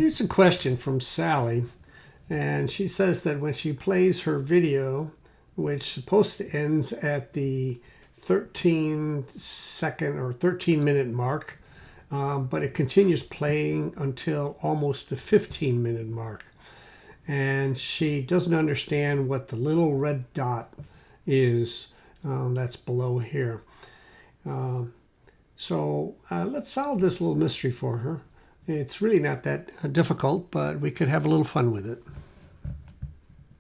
Here's a question from Sally, and she says that when she plays her video, which supposed to end at the 13-second or 13-minute mark, but it continues playing until almost the 15-minute mark. And she doesn't understand what the little red dot is that's below here. So let's solve this little mystery for her. It's really not that difficult, but we could have a little fun with it.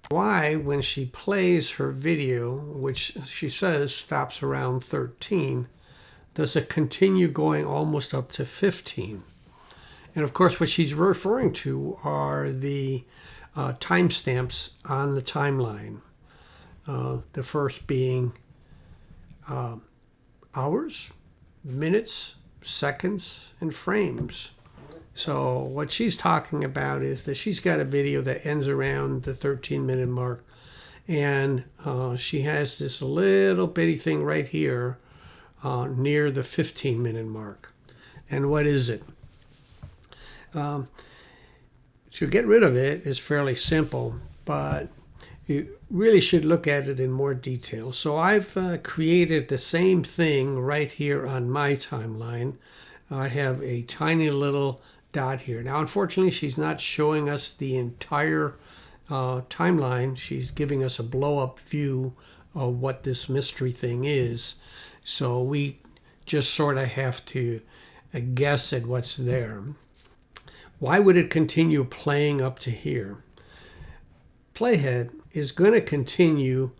Why, when she plays her video, which she says stops around 13, does it continue going almost up to 15? And of course, what she's referring to are the timestamps on the timeline. The first being hours, minutes, seconds, and frames. So what she's talking about is that she's got a video that ends around the 13-minute mark, and she has this little bitty thing right here near the 15-minute mark. And what is it? To get rid of it is fairly simple, but you really should look at it in more detail. So I've created the same thing right here on my timeline. I have a tiny little dot here. Now, unfortunately, she's not showing us the entire timeline. She's giving us a blow-up view of what this mystery thing is. So we just sort of have to guess at what's there. Why would it continue playing up to here? Playhead is going to continue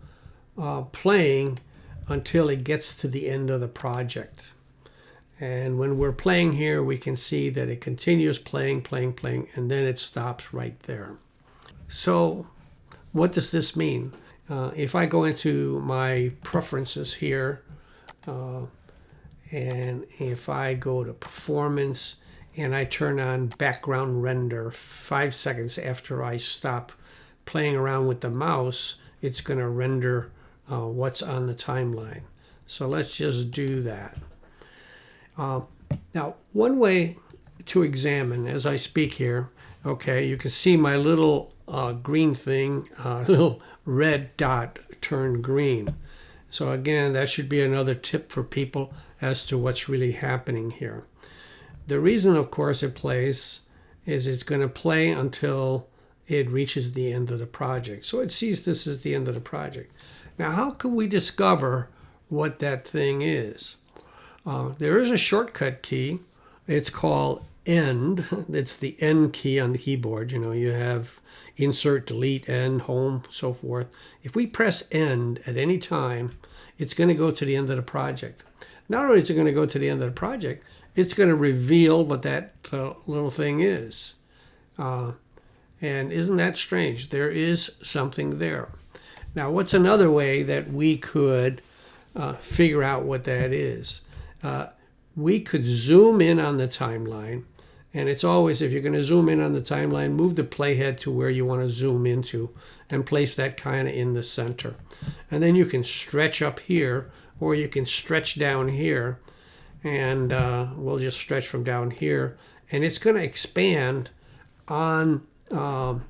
playing until it gets to the end of the project. And when we're playing here, we can see that it continues playing, and then it stops right there. So what does this mean? If I go into my preferences here, and if I go to performance, and I turn on background render 5 seconds after I stop playing around with the mouse, it's going to render what's on the timeline. So let's just do that. Now, one way to examine as I speak here, okay, you can see my little green thing, little red dot turned green. So again, that should be another tip for people as to what's really happening here. The reason, of course, it plays is it's going to play until it reaches the end of the project. So it sees this is the end of the project. Now, how can we discover what that thing is? There is a shortcut key. It's called end. It's the N key on the keyboard. You know, you have insert, delete, end, home, so forth. If we press end at any time, it's going to go to the end of the project. Not only is it going to go to the end of the project, it's going to reveal what that little thing is. And isn't that strange? There is something there. Now, what's another way that we could figure out what that is? We could zoom in on the timeline, and it's always, if you're going to zoom in on the timeline, move the playhead to where you want to zoom into and place that kind of in the center. And then you can stretch up here, or you can stretch down here, and we'll just stretch from down here, and it's going to expand on the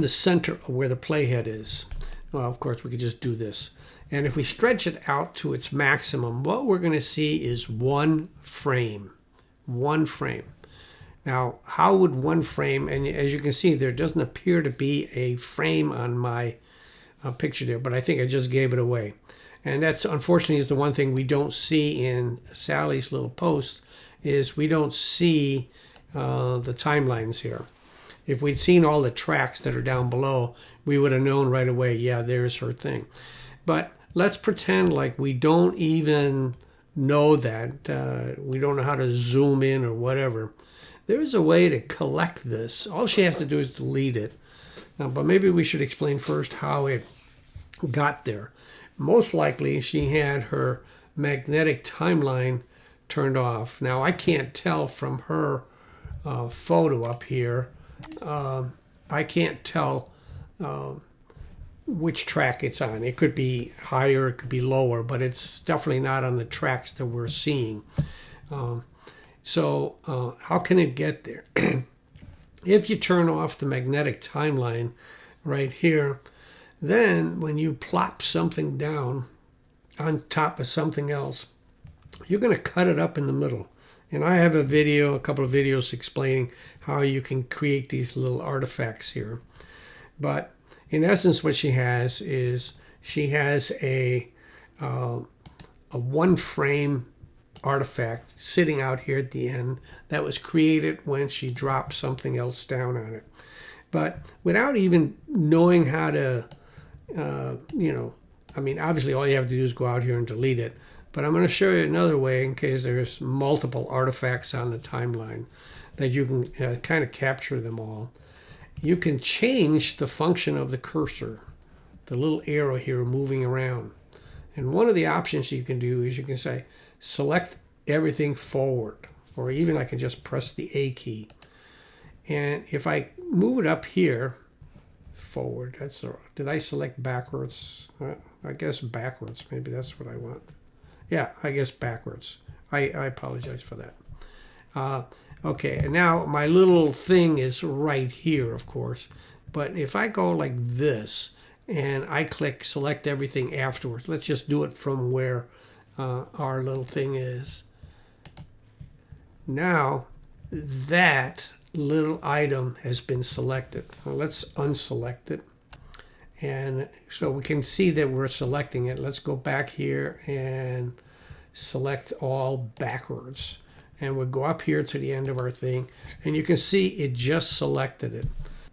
center of where the playhead is. Well, of course, we could just do this. And if we stretch it out to its maximum, what we're going to see is one frame. One frame. Now, how would one frame, and as you can see, there doesn't appear to be a frame on my picture there, but I think I just gave it away. And that's, unfortunately, is the one thing we don't see in Sally's little post, is we don't see the timelines here. If we'd seen all the tracks that are down below, we would have known right away, yeah, there's her thing. But let's pretend like we don't even know that. We don't know how to zoom in or whatever. There's a way to collect this. All she has to do is delete it. But maybe we should explain first how it got there. Most likely she had her magnetic timeline turned off. Now, I can't tell from her photo up here. I can't tell which track it's on. It could be higher, it could be lower, but it's definitely not on the tracks that we're seeing. So how can it get there? If you turn off the magnetic timeline right here, then when you plop something down on top of something else, you're going to cut it up in the middle. And I have a couple of videos explaining how you can create these little artifacts here. But in essence, what she has is she has a one frame artifact sitting out here at the end that was created when she dropped something else down on it. But without even knowing how to, I mean, obviously all you have to do is go out here and delete it. But I'm going to show you another way in case there's multiple artifacts on the timeline that you can kind of capture them all. You can change the function of the cursor, the little arrow here moving around. And one of the options you can do is you can say, select everything forward, or even I can just press the A key. And if I move it up here, forward, did I select backwards? I guess backwards, maybe that's what I want. Yeah, I guess backwards. I apologize for that. Okay, and now my little thing is right here, of course. But if I go like this, and I click select everything afterwards, let's just do it from where our little thing is. Now, that little item has been selected. Now let's unselect it. And so we can see that we're selecting it. Let's go back here and select all backwards. And we'll go up here to the end of our thing. And you can see it just selected it.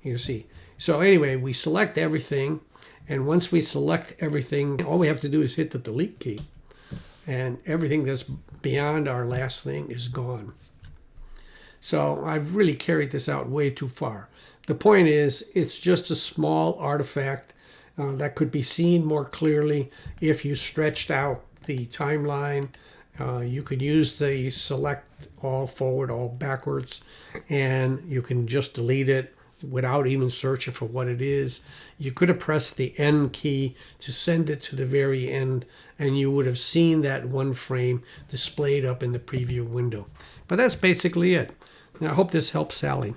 You can see. So anyway, we select everything. And once we select everything, all we have to do is hit the delete key. And everything that's beyond our last thing is gone. So I've really carried this out way too far. The point is, it's just a small artifact that could be seen more clearly if you stretched out the timeline. You could use the select all forward, all backwards, and you can just delete it without even searching for what it is. You could have pressed the N key to send it to the very end, and you would have seen that one frame displayed up in the preview window. But that's basically it. And I hope this helps Sally.